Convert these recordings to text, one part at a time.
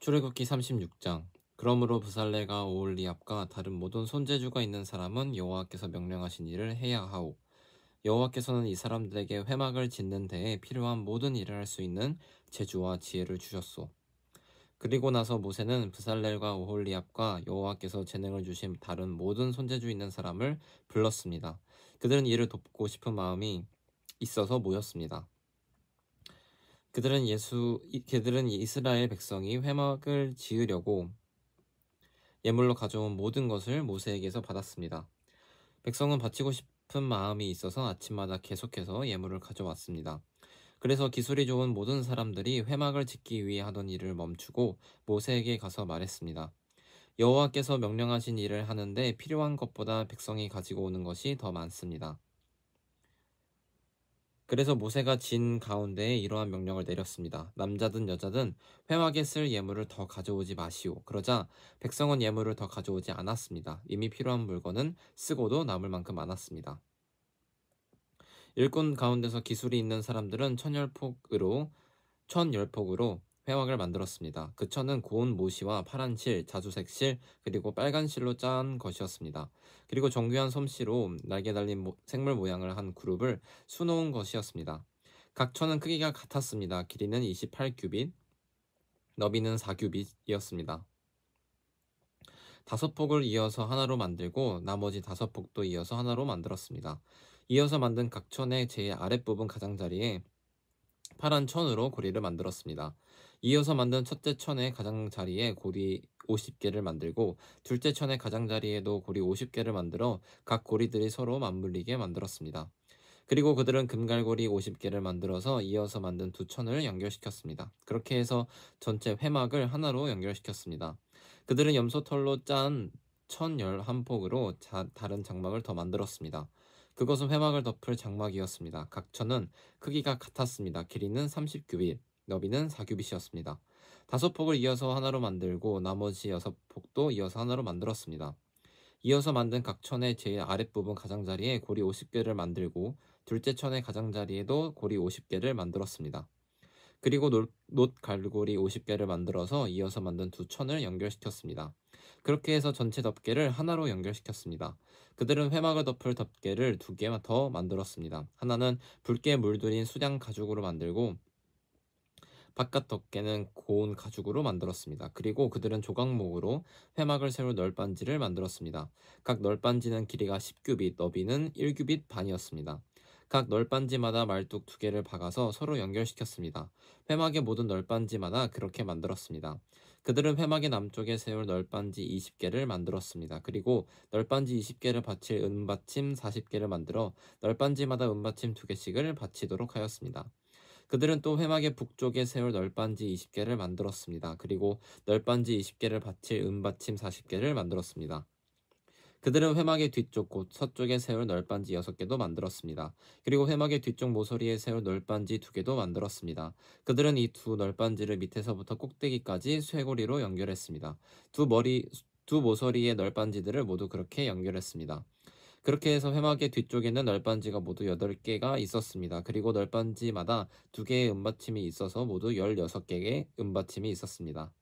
출애굽기 36장. 그러므로 부살레가 오홀리압과 다른 모든 손재주가 있는 사람은 여호와께서 명령하신 일을 해야 하오. 여호와께서는 이 사람들에게 회막을 짓는 데에 필요한 모든 일을 할 수 있는 재주와 지혜를 주셨소. 그리고 나서 모세는 부살렐과 오홀리압과 여호와께서 재능을 주신 다른 모든 손재주 있는 사람을 불렀습니다. 그들은 이를 돕고 싶은 마음이 있어서 모였습니다. 그들은 이스라엘 백성이 회막을 지으려고 예물로 가져온 모든 것을 모세에게서 받았습니다. 백성은 바치고 싶은 마음이 있어서 아침마다 계속해서 예물을 가져왔습니다. 그래서 기술이 좋은 모든 사람들이 회막을 짓기 위해 하던 일을 멈추고 모세에게 가서 말했습니다. 여호와께서 명령하신 일을 하는데 필요한 것보다 백성이 가지고 오는 것이 더 많습니다. 그래서 모세가 진 가운데에 이러한 명령을 내렸습니다. 남자든 여자든 회막에 쓸 예물을 더 가져오지 마시오. 그러자 백성은 예물을 더 가져오지 않았습니다. 이미 필요한 물건은 쓰고도 남을 만큼 많았습니다. 일꾼 가운데서 기술이 있는 사람들은 천열폭으로 회막을 만들었습니다. 그 천은 고운 모시와 파란 실, 자주색 실, 그리고 빨간 실로 짠 것이었습니다. 그리고 정교한 솜씨로 날개 달린 생물 모양을 한 그룹을 수놓은 것이었습니다. 각 천은 크기가 같았습니다. 길이는 28규빗, 너비는 4규빗이었습니다. 5폭을 이어서 하나로 만들고 나머지 5폭도 이어서 하나로 만들었습니다. 이어서 만든 각 천의 제일 아랫부분 가장자리에 파란 천으로 고리를 만들었습니다. 이어서 만든 첫째 천의 가장자리에 고리 50개를 만들고 둘째 천의 가장자리에도 고리 50개를 만들어 각 고리들이 서로 맞물리게 만들었습니다. 그리고 그들은 금갈고리 50개를 만들어서 이어서 만든 두 천을 연결시켰습니다. 그렇게 해서 전체 회막을 하나로 연결시켰습니다. 그들은 염소털로 짠 1011폭으로 다른 장막을 더 만들었습니다. 그것은 회막을 덮을 장막이었습니다. 각 천은 크기가 같았습니다. 길이는 30규빗, 너비는 4규빗이었습니다. 5폭을 이어서 하나로 만들고 나머지 6폭도 이어서 하나로 만들었습니다. 이어서 만든 각 천의 제일 아랫부분 가장자리에 고리 50개를 만들고 둘째 천의 가장자리에도 고리 50개를 만들었습니다. 그리고 놋갈고리 50개를 만들어서 이어서 만든 두 천을 연결시켰습니다. 그렇게 해서 전체 덮개를 하나로 연결시켰습니다. 그들은 회막을 덮을 덮개를 2개 더 만들었습니다. 하나는 붉게 물들인 수량 가죽으로 만들고 바깥 덮개는 고운 가죽으로 만들었습니다. 그리고 그들은 조각목으로 회막을 세울 널빤지를 만들었습니다. 각 널빤지는 길이가 10규빗, 너비는 1규빗 반이었습니다. 각 널빤지마다 말뚝 2개를 박아서 서로 연결시켰습니다. 회막의 모든 널빤지마다 그렇게 만들었습니다. 그들은 회막의 남쪽에 세울 널빤지 20개를 만들었습니다. 그리고 널빤지 20개를 받칠 은받침 40개를 만들어 널빤지마다 은받침 2개씩을 받치도록 하였습니다. 그들은 또 회막의 북쪽에 세울 널빤지 20개를 만들었습니다. 그리고 널빤지 20개를 받칠 은받침 40개를 만들었습니다. 그들은 회막의 뒤쪽 곧 서쪽에 세울 널빤지 6개도 만들었습니다. 그리고 회막의 뒤쪽 모서리에 세울 널빤지 2개도 만들었습니다. 그들은 이 두 널빤지를 밑에서부터 꼭대기까지 쇠고리로 연결했습니다. 두 모서리의 널빤지들을 모두 그렇게 연결했습니다. 그렇게 해서 회막의 뒤쪽에는 널빤지가 모두 8개가 있었습니다. 그리고 널빤지마다 2개의 은받침이 있어서 모두 16개의 은받침이 있었습니다.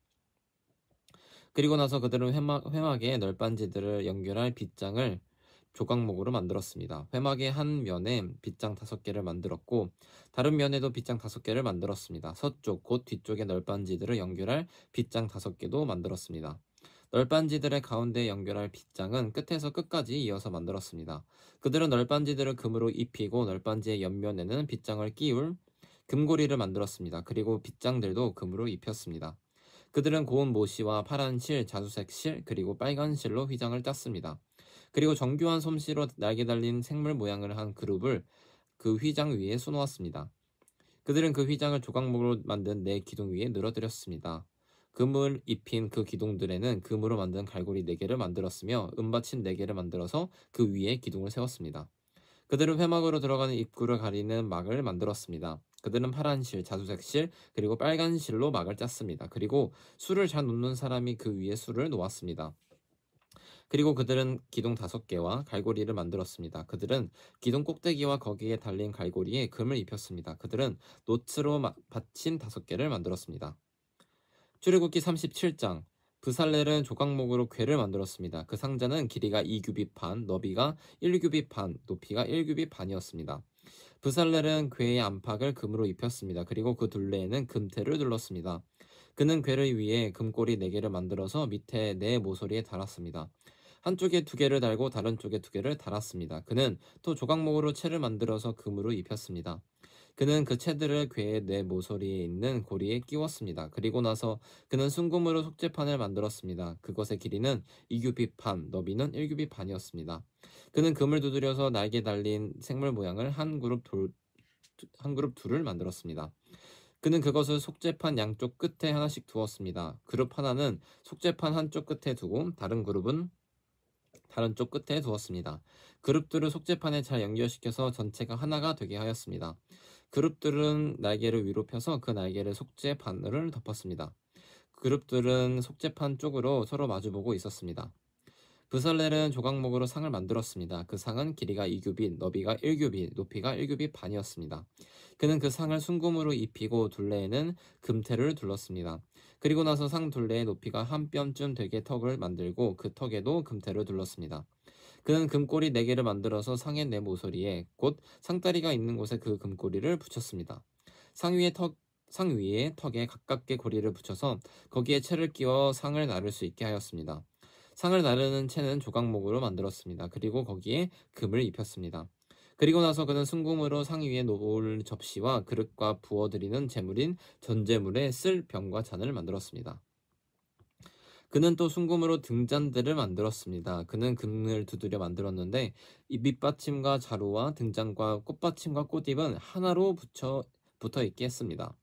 그리고 나서 그들은 회막의 널빤지들을 연결할 빗장을 조각목으로 만들었습니다. 회막의 한 면에 빗장 5개를 만들었고 다른 면에도 빗장 5개를 만들었습니다. 서쪽 곧 뒤쪽의 널빤지들을 연결할 빗장 5개도 만들었습니다. 널빤지들의 가운데 연결할 빗장은 끝에서 끝까지 이어서 만들었습니다. 그들은 널빤지들을 금으로 입히고 널빤지의 옆면에는 빗장을 끼울 금고리를 만들었습니다. 그리고 빗장들도 금으로 입혔습니다. 그들은 고운 모시와 파란 실, 자주색 실, 그리고 빨간 실로 휘장을 짰습니다. 그리고 정교한 솜씨로 날개 달린 생물 모양을 한 그룹을 그 휘장 위에 수놓았습니다. 그들은 그 휘장을 조각목으로 만든 4기둥 위에 늘어뜨렸습니다. 금을 입힌 그 기둥들에는 금으로 만든 갈고리 4개를 만들었으며 은받침 4개를 만들어서 그 위에 기둥을 세웠습니다. 그들은 회막으로 들어가는 입구를 가리는 막을 만들었습니다. 그들은 파란 실, 자주색 실, 그리고 빨간 실로 막을 짰습니다. 그리고 술을 잘 놓는 사람이 그 위에 술을 놓았습니다. 그리고 그들은 기둥 5개와 갈고리를 만들었습니다. 그들은 기둥 꼭대기와 거기에 달린 갈고리에 금을 입혔습니다. 그들은 노트로 받침 5개를 만들었습니다. 출애굽기 37장. 브살렐은 조각목으로 궤를 만들었습니다. 그 상자는 길이가 2규빗 반, 너비가 1규빗 반, 높이가 1규빗 반이었습니다. 브살렐은 궤의 안팎을 금으로 입혔습니다. 그리고 그 둘레에는 금테를 둘렀습니다. 그는 궤를 위에 금꼬리 4개를 만들어서 밑에 4모서리에 달았습니다. 한쪽에 2개를 달고 다른 쪽에 2개를 달았습니다. 그는 또 조각목으로 채를 만들어서 금으로 입혔습니다. 그는 그 채들을 궤의 4모서리에 있는 고리에 끼웠습니다. 그리고 나서 그는 순금으로 속죄판을 만들었습니다. 그것의 길이는 2규빗 반, 너비는 1규빗 반이었습니다. 그는 금을 두드려서 날개 달린 생물 모양을 한 그룹 둘을 만들었습니다. 그는 그것을 속죄판 양쪽 끝에 하나씩 두었습니다. 그룹 하나는 속죄판 한쪽 끝에 두고 다른 그룹은 다른 쪽 끝에 두었습니다. 그룹들을 속죄판에 잘 연결시켜서 전체가 하나가 되게 하였습니다. 그룹들은 날개를 위로 펴서 그 날개를 속죄판을 덮었습니다. 그룹들은 속죄판 쪽으로 서로 마주보고 있었습니다. 브살렐은 조각목으로 상을 만들었습니다. 그 상은 길이가 2규빗, 너비가 1규빗, 높이가 1규빗 반이었습니다. 그는 그 상을 순금으로 입히고 둘레에는 금테를 둘렀습니다. 그리고 나서 상 둘레의 높이가 한 뼘쯤 되게 턱을 만들고 그 턱에도 금테를 둘렀습니다. 그는 금꼬리 4개를 만들어서 상의 4모서리에 곧 상다리가 있는 곳에 그 금꼬리를 붙였습니다. 상 위에 턱에 가깝게 고리를 붙여서 거기에 채를 끼워 상을 나를 수 있게 하였습니다. 상을 나르는 채는 조각목으로 만들었습니다. 그리고 거기에 금을 입혔습니다. 그리고 나서 그는 순금으로 상 위에 놓을 접시와 그릇과 부어드리는 제물인 전제물에 쓸 병과 잔을 만들었습니다. 그는 또 순금으로 등잔대를 만들었습니다. 그는 금을 두드려 만들었는데 이 밑받침과 자루와 등잔과 꽃받침과 꽃잎은 하나로 붙어 있게 했습니다.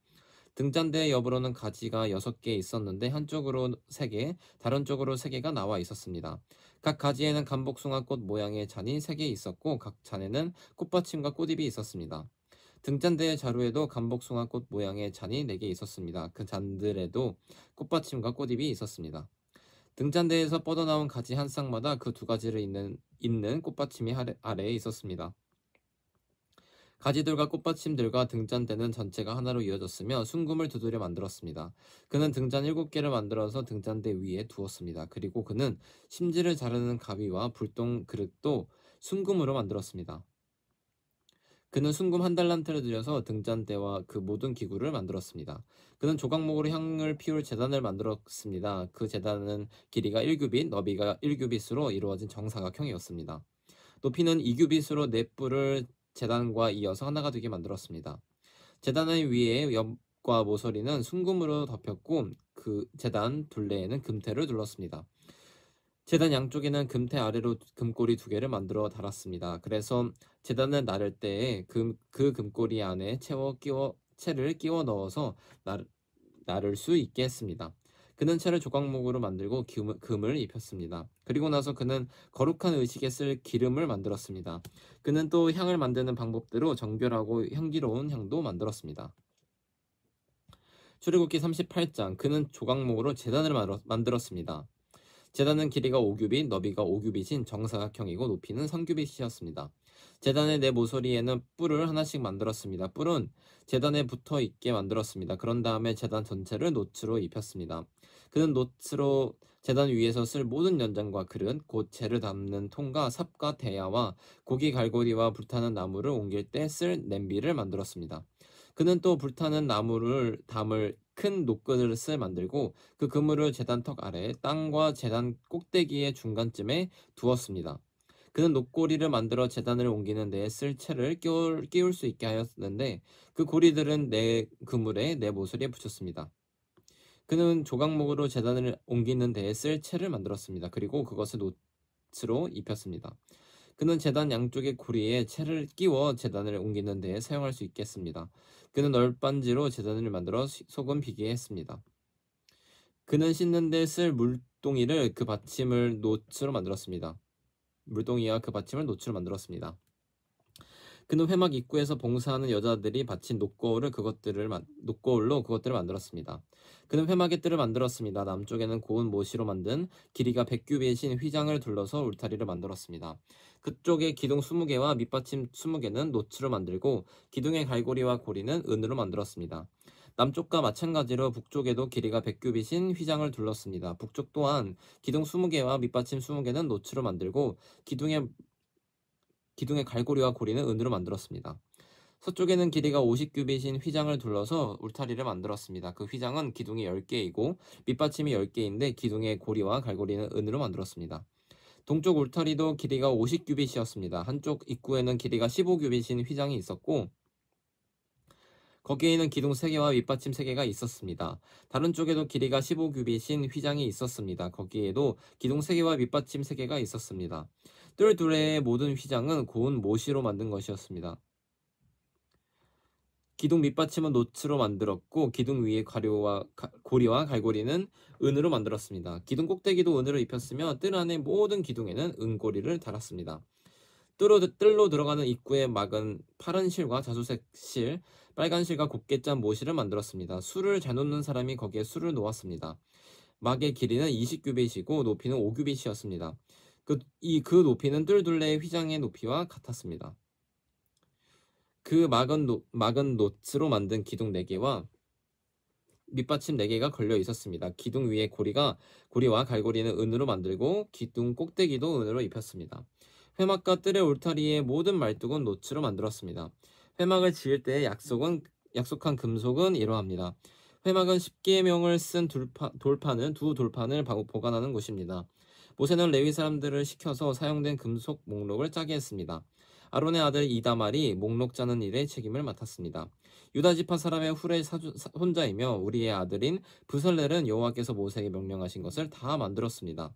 등잔대 옆으로는 가지가 6개 있었는데 한쪽으로 3개, 다른 쪽으로 3개가 나와 있었습니다. 각 가지에는 감복숭아꽃 모양의 잔이 3개 있었고 각 잔에는 꽃받침과 꽃잎이 있었습니다. 등잔대의 자루에도 감복숭아꽃 모양의 잔이 4개 있었습니다. 그 잔들에도 꽃받침과 꽃잎이 있었습니다. 등잔대에서 뻗어나온 가지 한 쌍마다 그 2가지를 잇는 꽃받침이 아래에 있었습니다. 가지들과 꽃받침들과 등잔대는 전체가 하나로 이어졌으며 순금을 두드려 만들었습니다. 그는 등잔 7개를 만들어서 등잔대 위에 두었습니다. 그리고 그는 심지를 자르는 가위와 불똥 그릇도 순금으로 만들었습니다. 그는 순금 1달란트를 들여서 등잔대와 그 모든 기구를 만들었습니다. 그는 조각목으로 향을 피울 제단을 만들었습니다. 그 제단은 길이가 1규빗, 너비가 1규빗으로 이루어진 정사각형이었습니다. 높이는 2규빗으로 4뿔을 제단과 이어서 하나가 되게 만들었습니다. 제단의 위에 옆과 모서리는 순금으로 덮였고 그 제단 둘레에는 금테를 둘렀습니다. 제단 양쪽에는 금테 아래로 금꼬리 2개를 만들어 달았습니다. 그래서 제단을 나를 때에 그 금꼬리 안에 채를 끼워 넣어서 나를 수 있게 했습니다. 그는 채를 조각목으로 만들고 금을 입혔습니다. 그리고 나서 그는 거룩한 의식에 쓸 기름을 만들었습니다. 그는 또 향을 만드는 방법대로 정결하고 향기로운 향도 만들었습니다. 출애굽기 38장. 그는 조각목으로 제단을 만들었습니다. 제단은 길이가 5규빗, 너비가 5규빗인 정사각형이고 높이는 3규빗이었습니다. 제단의 4모서리에는 뿔을 하나씩 만들었습니다. 뿔은 제단에 붙어 있게 만들었습니다. 그런 다음에 제단 전체를 노츠로 입혔습니다. 그는 노츠로 제단 위에서 쓸 모든 연장과 그릇, 곧 재를 담는 통과 삽과 대야와 고기 갈고리와 불타는 나무를 옮길 때 쓸 냄비를 만들었습니다. 그는 또 불타는 나무를 담을 큰 녹그릇을 만들고 그 그물을 제단 턱 아래 땅과 제단 꼭대기의 중간쯤에 두었습니다. 그는 녹고리를 만들어 제단을 옮기는 데에 쓸 채를 끼울 수 있게 하였는데 그 고리들은 그물의 4모서리에 붙였습니다. 그는 조각목으로 제단을 옮기는 데에 쓸 채를 만들었습니다. 그리고 그것을 노츠로 입혔습니다. 그는 제단 양쪽의 고리에 채를 끼워 제단을 옮기는 데에 사용할 수 있겠습니다. 그는 널빤지로 제단을 만들어 소금 비게 했습니다. 그는 씻는 데 쓸 물동이를 그 받침을 노츠로 만들었습니다. 물동이와 그 받침을 노츠로 만들었습니다. 그는 회막 입구에서 봉사하는 여자들이 받친 녹거울로 그것들을 만들었습니다. 그는 회막의 뜰을 만들었습니다. 남쪽에는 고운 모시로 만든 길이가 100규빗인 휘장을 둘러서 울타리를 만들었습니다. 그쪽에 기둥 20개와 밑받침 20개는 노츠로 만들고 기둥의 갈고리와 고리는 은으로 만들었습니다. 남쪽과 마찬가지로 북쪽에도 길이가 100규빗인 휘장을 둘렀습니다. 북쪽 또한 기둥 20개와 밑받침 20개는 노츠로 만들고 기둥의 갈고리와 고리는 은으로 만들었습니다. 서쪽에는 길이가 50규빗인 휘장을 둘러서 울타리를 만들었습니다. 그 휘장은 기둥이 10개이고 밑받침이 10개인데 기둥의 고리와 갈고리는 은으로 만들었습니다. 동쪽 울타리도 길이가 50규빗이었습니다. 한쪽 입구에는 길이가 15규빗인 휘장이 있었고 거기에는 기둥 3개와 밑받침 3개가 있었습니다. 다른 쪽에도 길이가 15규빗인 휘장이 있었습니다. 거기에도 기둥 3개와 밑받침 3개가 있었습니다. 뜰 둘레의 모든 휘장은 고운 모시로 만든 것이었습니다. 기둥 밑받침은 노츠로 만들었고 기둥 위의 고리와 갈고리는 은으로 만들었습니다. 기둥 꼭대기도 은으로 입혔으며 뜰 안의 모든 기둥에는 은고리를 달았습니다. 뜰로 들어가는 입구에 막은 파란 실과 자주색 실, 빨간 실과 곱게 짠 모실을 만들었습니다. 술을 잘 놓는 사람이 거기에 술을 놓았습니다. 막의 길이는 20규빗이고 높이는 5규빗이었습니다. 그 높이는 뜰 둘레의 휘장의 높이와 같았습니다. 그 막은 노츠로 만든 기둥 4개와 밑받침 4개가 걸려 있었습니다. 기둥 위에 고리와 갈고리는 은으로 만들고 기둥 꼭대기도 은으로 입혔습니다. 회막과 뜰의 울타리의 모든 말뚝은 노츠로 만들었습니다. 회막을 지을 때의 약속한 금속은 이러합니다. 회막은 10계명을 쓴 두 돌판을 보관하는 곳입니다. 모세는 레위 사람들을 시켜서 사용된 금속 목록을 짜게 했습니다. 아론의 아들 이다말이 목록 짜는 일에 책임을 맡았습니다. 유다 지파 사람의 훌의 손자이며 우리의 아들인 브살렐은 여호와께서 모세에게 명령하신 것을 다 만들었습니다.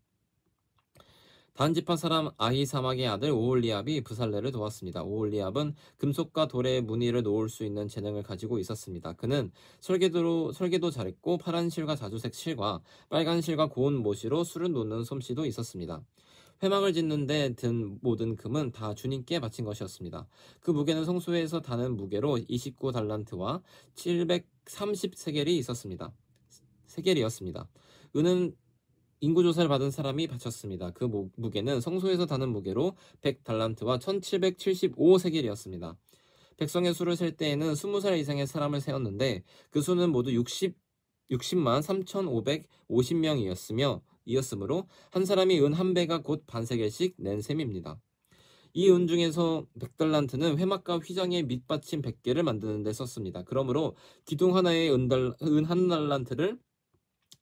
단 지파 사람 아히사막의 아들 오홀리압이 브살렐을 도왔습니다. 오홀리압은 금속과 돌의 무늬를 놓을 수 있는 재능을 가지고 있었습니다. 그는 설계도 잘했고 파란 실과 자주색 실과 빨간 실과 고운 모시로 술을 놓는 솜씨도 있었습니다. 회막을 짓는데 든 모든 금은 다 주님께 바친 것이었습니다. 그 무게는 성소에서 다는 무게로 29달란트와 730세겔이 세겔이었습니다. 은은 인구조사를 받은 사람이 바쳤습니다. 그 무게는 성소에서 다는 무게로 100달란트와 1775세겔이었습니다. 백성의 수를 셀 때에는 20살 이상의 사람을 세웠는데 그 수는 모두 60만 3,550명이었으므로 한 사람이 은 한 배가 곧 반세겔씩 낸 셈입니다. 이 은 중에서 100달란트는 회막과 휘장의 밑받침 100개를 만드는 데 썼습니다. 그러므로 기둥 하나에 은 한 달란트를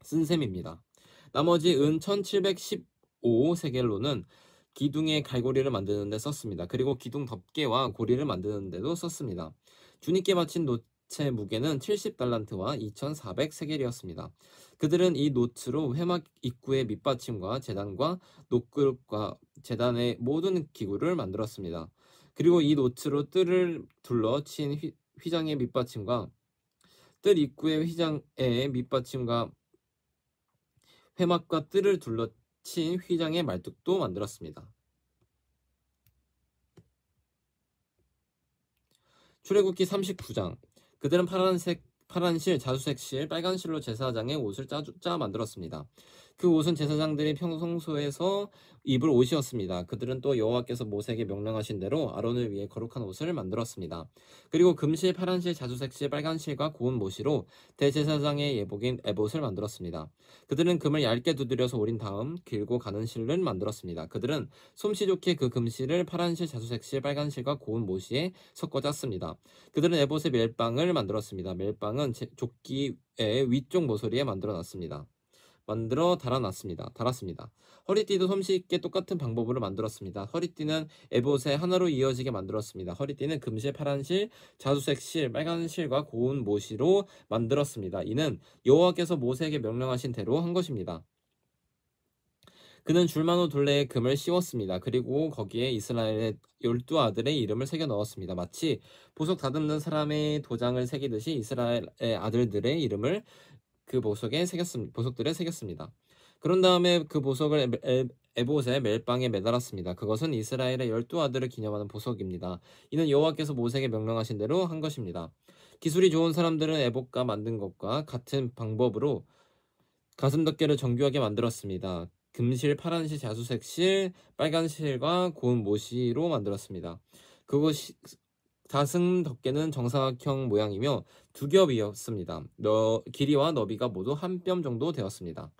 쓴 셈입니다. 나머지 은 1715세겔로는 기둥의 갈고리를 만드는 데 썼습니다. 그리고 기둥 덮개와 고리를 만드는 데도 썼습니다. 주님께 바친 노츠의 무게는 70달란트와 2400세겔이었습니다. 그들은 이 노츠로 회막 입구의 밑받침과 제단과 녹그릇과 제단의 모든 기구를 만들었습니다. 그리고 이 노츠로 뜰을 둘러친 휘장의 밑받침과 뜰 입구의 휘장의 밑받침과 회막과 뜰을 둘러친 휘장의 말뚝도 만들었습니다. 출애굽기 39장. 그들은 파란 실, 자주색 실, 빨간 실로 제사장의 옷을 짜 만들었습니다. 그 옷은 제사장들이 평소에서 입을 옷이었습니다. 그들은 또 여호와께서 모세에게 명령하신 대로 아론을 위해 거룩한 옷을 만들었습니다. 그리고 금실, 파란실, 자주색실, 빨간실과 고운 모시로 대제사장의 예복인 에봇을 만들었습니다. 그들은 금을 얇게 두드려서 오린 다음 길고 가는 실을 만들었습니다. 그들은 솜씨 좋게 그 금실을 파란실, 자주색실, 빨간실과 고운 모시에 섞어 짰습니다. 그들은 에봇의 멜빵을 만들었습니다. 멜빵은 조끼의 위쪽 모서리에 달았습니다. 허리띠도 솜씨 있게 똑같은 방법으로 만들었습니다. 허리띠는 에봇의 하나로 이어지게 만들었습니다. 허리띠는 금실, 파란실, 자주색 실, 빨간 실과 고운 모시로 만들었습니다. 이는 여호와께서 모세에게 명령하신 대로 한 것입니다. 그는 줄만호 둘레에 금을 씌웠습니다. 그리고 거기에 이스라엘의 12아들의 이름을 새겨 넣었습니다. 마치 보석 다듬는 사람의 도장을 새기듯이 이스라엘의 아들들의 이름을 그 보석들에 새겼습니다. 그런 다음에 그 보석을 에봇의 멜빵에 매달았습니다. 그것은 이스라엘의 12아들을 기념하는 보석입니다. 이는 여호와께서 모세에게 명령하신 대로 한 것입니다. 기술이 좋은 사람들은 에봇과 만든 것과 같은 방법으로 가슴 덮개를 정교하게 만들었습니다. 금실, 파란실, 자주색 실, 빨간 실과 고운 모시로 만들었습니다. 가슴 덮개는 정사각형 모양이며 두 겹이었습니다. 길이와 너비가 모두 한 뼘 정도 되었습니다.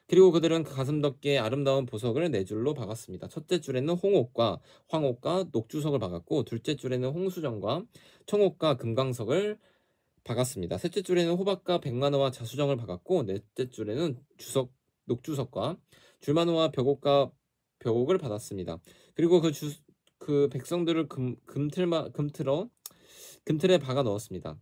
그리고 그들은 가슴 덮개에 아름다운 보석을 네 줄로 박았습니다. 첫째 줄에는 홍옥과 황옥과 녹주석을 박았고, 둘째 줄에는 홍수정과 청옥과 금광석을 박았습니다. 셋째 줄에는 호박과 백만호와 자수정을 박았고, 넷째 줄에는 녹주석과 줄만호와 벽옥을 받았습니다. 그리고 그 백성들을 금틀에 박아 넣었습니다.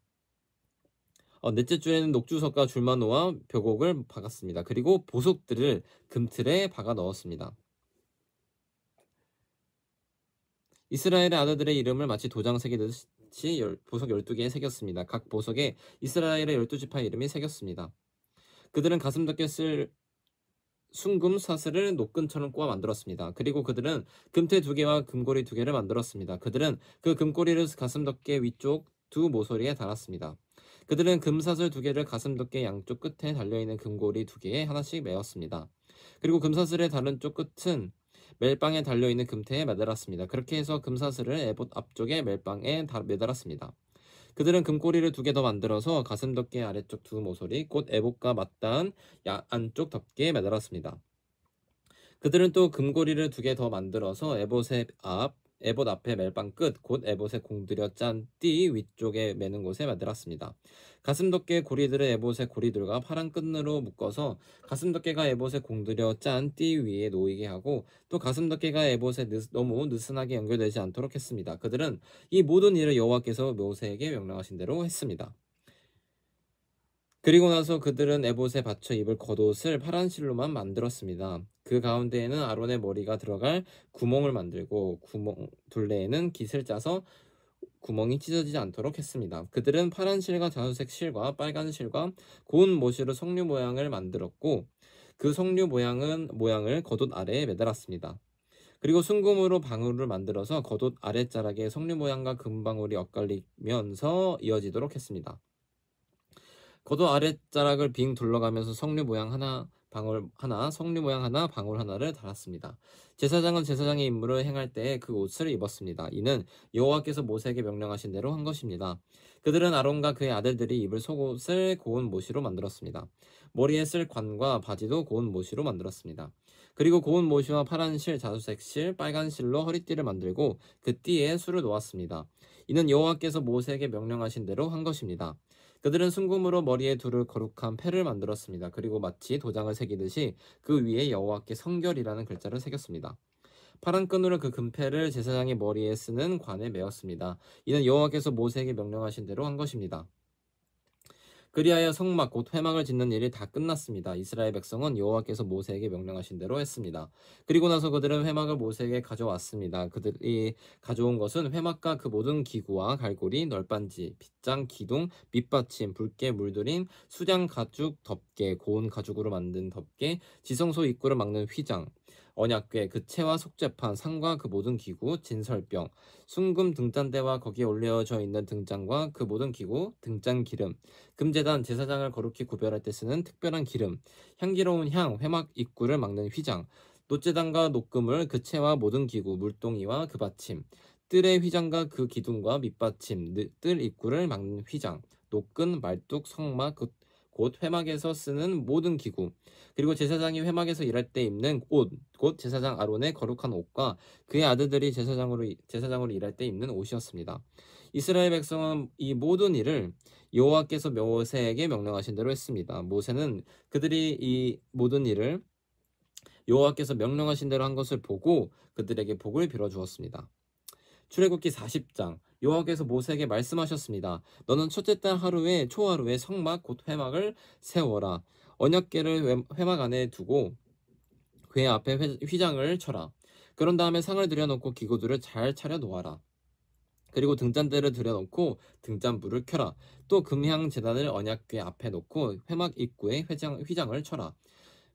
넷째 줄에는 녹주석과 줄만호와 벽옥을 박았습니다. 그리고 보석들을 금틀에 박아 넣었습니다. 이스라엘의 아들들의 이름을 마치 도장 새기듯이 보석 12개에 새겼습니다. 각 보석에 이스라엘의 12지파의 이름이 새겼습니다. 그들은 가슴 덮개 쓸 순금 사슬을 노끈처럼 꼬아 만들었습니다. 그리고 그들은 금태 2개와 금고리 2개를 만들었습니다. 그들은 그 금고리를 가슴 덮개 위쪽 두 모서리에 달았습니다. 그들은 금사슬 2개를 가슴 덮개 양쪽 끝에 달려있는 금고리 2개에 하나씩 메었습니다. 그리고 금사슬의 다른 쪽 끝은 멜빵에 달려있는 금태에 매달았습니다. 그렇게 해서 금사슬을 에봇 앞쪽에 멜빵에 매달았습니다. 그들은 금고리를 2개 더 만들어서 가슴 덮개 아래쪽 두 모서리 곧 에봇과 맞닿은 안쪽 덮개에 매달았습니다. 그들은 또 금고리를 2개 더 만들어서 에봇 앞에 멜빵 끝, 곧 에봇에 공들여 짠 띠 위쪽에 매는 곳에 매달았습니다. 가슴 덮개 고리들을 에봇의 고리들과 파란 끈으로 묶어서 가슴 덮개가 에봇에 공들여 짠 띠 위에 놓이게 하고, 또 가슴 덮개가 에봇에 너무 느슨하게 연결되지 않도록 했습니다. 그들은 이 모든 일을 여호와께서 모세에게 명령하신 대로 했습니다. 그리고 나서 그들은 에봇에 받쳐 입을 겉옷을 파란 실로만 만들었습니다. 그 가운데에는 아론의 머리가 들어갈 구멍을 만들고, 구멍 둘레에는 깃을 짜서 구멍이 찢어지지 않도록 했습니다. 그들은 파란 실과 자수색 실과 빨간 실과 고운 모시로 석류 모양을 만들었고, 그 석류 모양을 겉옷 아래에 매달았습니다. 그리고 순금으로 방울을 만들어서 겉옷 아랫자락에 석류 모양과 금방울이 엇갈리면서 이어지도록 했습니다. 겉옷 아랫자락을 빙 둘러가면서 석류 모양 하나, 방울 하나, 석류 모양 하나, 방울 하나를 달았습니다. 제사장은 제사장의 임무를 행할 때에 그 옷을 입었습니다. 이는 여호와께서 모세에게 명령하신 대로 한 것입니다. 그들은 아론과 그의 아들들이 입을 속옷을 고운 모시로 만들었습니다. 머리에 쓸 관과 바지도 고운 모시로 만들었습니다. 그리고 고운 모시와 파란 실, 자수색 실, 빨간 실로 허리띠를 만들고 그 띠에 술을 놓았습니다. 이는 여호와께서 모세에게 명령하신 대로 한 것입니다. 그들은 순금으로 머리에 두를 거룩한 패를 만들었습니다. 그리고 마치 도장을 새기듯이 그 위에 여호와께 성결이라는 글자를 새겼습니다. 파란 끈으로 그 금패를 제사장의 머리에 쓰는 관에 메었습니다. 이는 여호와께서 모세에게 명령하신 대로 한 것입니다. 그리하여 성막 곧 회막을 짓는 일이 다 끝났습니다. 이스라엘 백성은 여호와께서 모세에게 명령하신 대로 했습니다. 그리고 나서 그들은 회막을 모세에게 가져왔습니다. 그들이 가져온 것은 회막과 그 모든 기구와 갈고리, 널빤지, 빗장, 기둥, 밑받침, 붉게 물들인 수장 가죽 덮개, 고운 가죽으로 만든 덮개, 지성소 입구를 막는 휘장, 언약궤, 그 채와 속죄판, 상과 그 모든 기구, 진설병, 순금 등잔대와 거기에 올려져 있는 등잔과 그 모든 기구, 등잔 기름, 금제단, 제사장을 거룩히 구별할 때 쓰는 특별한 기름, 향기로운 향, 회막 입구를 막는 휘장, 놋제단과 녹금을, 그 채와 모든 기구, 물동이와 그 받침, 뜰의 휘장과 그 기둥과 밑받침, 뜰 입구를 막는 휘장, 녹근, 말뚝, 성막, 곧 회막에서 쓰는 모든 기구, 그리고 제사장이 회막에서 일할 때 입는 옷, 곧 제사장 아론의 거룩한 옷과 그의 아들들이 제사장으로 일할 때 입는 옷이었습니다. 이스라엘 백성은 이 모든 일을 여호와께서 모세에게 명령하신 대로 했습니다. 모세는 그들이 이 모든 일을 여호와께서 명령하신 대로 한 것을 보고 그들에게 복을 빌어 주었습니다. 출애굽기 40장. 여호와께서 모세에게 말씀하셨습니다. 너는 첫째 달 초하루에 성막 곧 회막을 세워라. 언약궤를 회막 안에 두고 궤 앞에 휘장을 쳐라. 그런 다음에 상을 들여놓고 기구들을 잘 차려 놓아라. 그리고 등잔대를 들여놓고 등잔불을 켜라. 또 금향 제단을 언약궤 앞에 놓고 회막 입구에 휘장을 쳐라.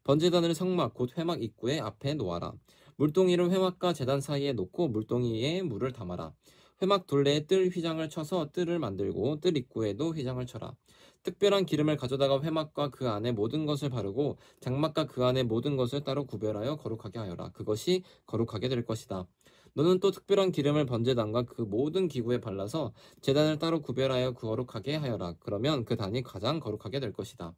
번제단을 성막 곧 회막 입구에 앞에 놓아라. 물동이를 회막과 제단 사이에 놓고 물동이에 물을 담아라. 회막 둘레에 뜰 휘장을 쳐서 뜰을 만들고 뜰 입구에도 휘장을 쳐라. 특별한 기름을 가져다가 회막과 그 안에 모든 것을 바르고 장막과 그 안에 모든 것을 따로 구별하여 거룩하게 하여라. 그것이 거룩하게 될 것이다. 너는 또 특별한 기름을 번제단과 그 모든 기구에 발라서 제단을 따로 구별하여 거룩하게 하여라. 그러면 그 단이 가장 거룩하게 될 것이다.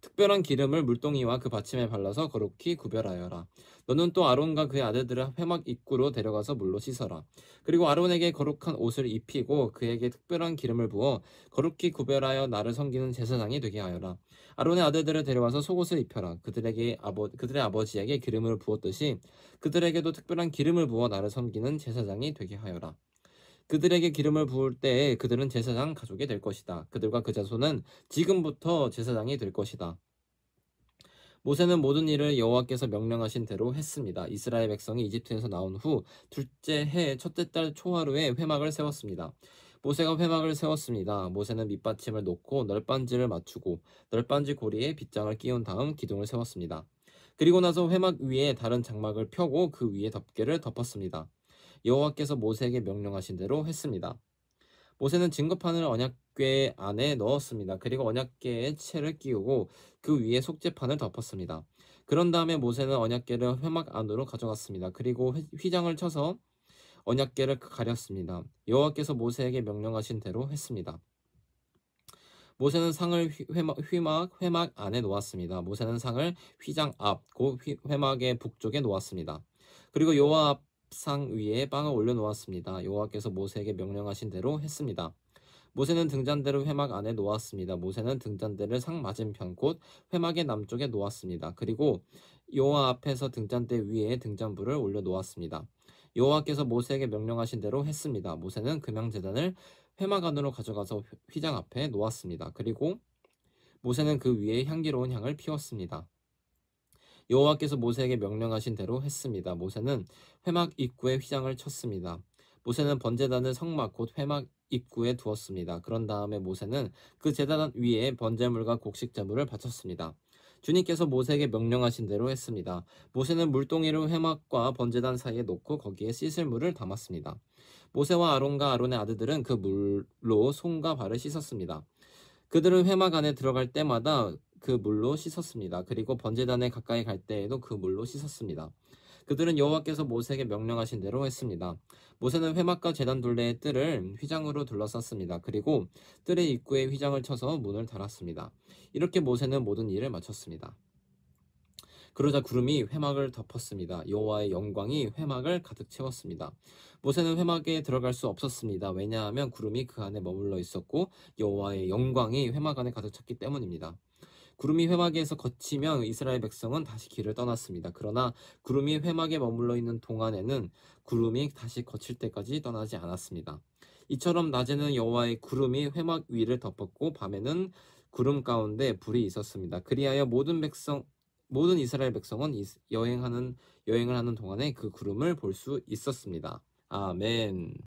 특별한 기름을 물동이와 그 받침에 발라서 거룩히 구별하여라. 너는 또 아론과 그의 아들들을 회막 입구로 데려가서 물로 씻어라. 그리고 아론에게 거룩한 옷을 입히고 그에게 특별한 기름을 부어 거룩히 구별하여 나를 섬기는 제사장이 되게 하여라. 아론의 아들들을 데려와서 속옷을 입혀라. 그들의 아버지에게 기름을 부었듯이 그들에게도 특별한 기름을 부어 나를 섬기는 제사장이 되게 하여라. 그들에게 기름을 부을 때에 그들은 제사장 가족이 될 것이다. 그들과 그 자손은 지금부터 제사장이 될 것이다. 모세는 모든 일을 여호와께서 명령하신 대로 했습니다. 이스라엘 백성이 이집트에서 나온 후 둘째 해 첫째 달 초하루에 회막을 세웠습니다. 모세가 회막을 세웠습니다. 모세는 밑받침을 놓고 널빤지를 맞추고 널빤지 고리에 빗장을 끼운 다음 기둥을 세웠습니다. 그리고 나서 회막 위에 다른 장막을 펴고 그 위에 덮개를 덮었습니다. 여호와께서 모세에게 명령하신 대로 했습니다. 모세는 증거판을 언약궤 안에 넣었습니다. 그리고 언약궤에 채를 끼우고 그 위에 속죄판을 덮었습니다. 그런 다음에 모세는 언약궤를 회막 안으로 가져갔습니다. 그리고 휘장을 쳐서 언약궤를 가렸습니다. 여호와께서 모세에게 명령하신 대로 했습니다. 모세는 상을 회막 안에 놓았습니다. 모세는 상을 휘장 앞, 곧 회막의 북쪽에 놓았습니다. 그리고 여호와 앞 상 위에 빵을 올려놓았습니다. 여호와께서 모세에게 명령하신 대로 했습니다. 모세는 등잔대를 회막 안에 놓았습니다. 모세는 등잔대를 상 맞은편 곧 회막의 남쪽에 놓았습니다. 그리고 여호와 앞에서 등잔대 위에 등잔불을 올려놓았습니다. 여호와께서 모세에게 명령하신 대로 했습니다. 모세는 금양제단을 회막 안으로 가져가서 휘장 앞에 놓았습니다. 그리고 모세는 그 위에 향기로운 향을 피웠습니다. 여호와께서 모세에게 명령하신 대로 했습니다. 모세는 회막 입구에 휘장을 쳤습니다. 모세는 번제단을 성막 곧 회막 입구에 두었습니다. 그런 다음에 모세는 그 제단 위에 번제물과 곡식제물을 바쳤습니다. 주님께서 모세에게 명령하신 대로 했습니다. 모세는 물동이를 회막과 번제단 사이에 놓고 거기에 씻을 물을 담았습니다. 모세와 아론과 아론의 아들들은 그 물로 손과 발을 씻었습니다. 그들은 회막 안에 들어갈 때마다 그 물로 씻었습니다. 그리고 번제단에 가까이 갈 때에도 그 물로 씻었습니다. 그들은 여호와께서 모세에게 명령하신 대로 했습니다. 모세는 회막과 제단 둘레의 뜰을 휘장으로 둘러쌌습니다. 그리고 뜰의 입구에 휘장을 쳐서 문을 달았습니다. 이렇게 모세는 모든 일을 마쳤습니다. 그러자 구름이 회막을 덮었습니다. 여호와의 영광이 회막을 가득 채웠습니다. 모세는 회막에 들어갈 수 없었습니다. 왜냐하면 구름이 그 안에 머물러 있었고 여호와의 영광이 회막 안에 가득 찼기 때문입니다. 구름이 회막에서 거치면 이스라엘 백성은 다시 길을 떠났습니다. 그러나 구름이 회막에 머물러 있는 동안에는 구름이 다시 거칠 때까지 떠나지 않았습니다. 이처럼 낮에는 여호와의 구름이 회막 위를 덮었고 밤에는 구름 가운데 불이 있었습니다. 그리하여 모든 이스라엘 백성은 여행을 하는 동안에 그 구름을 볼 수 있었습니다. 아멘.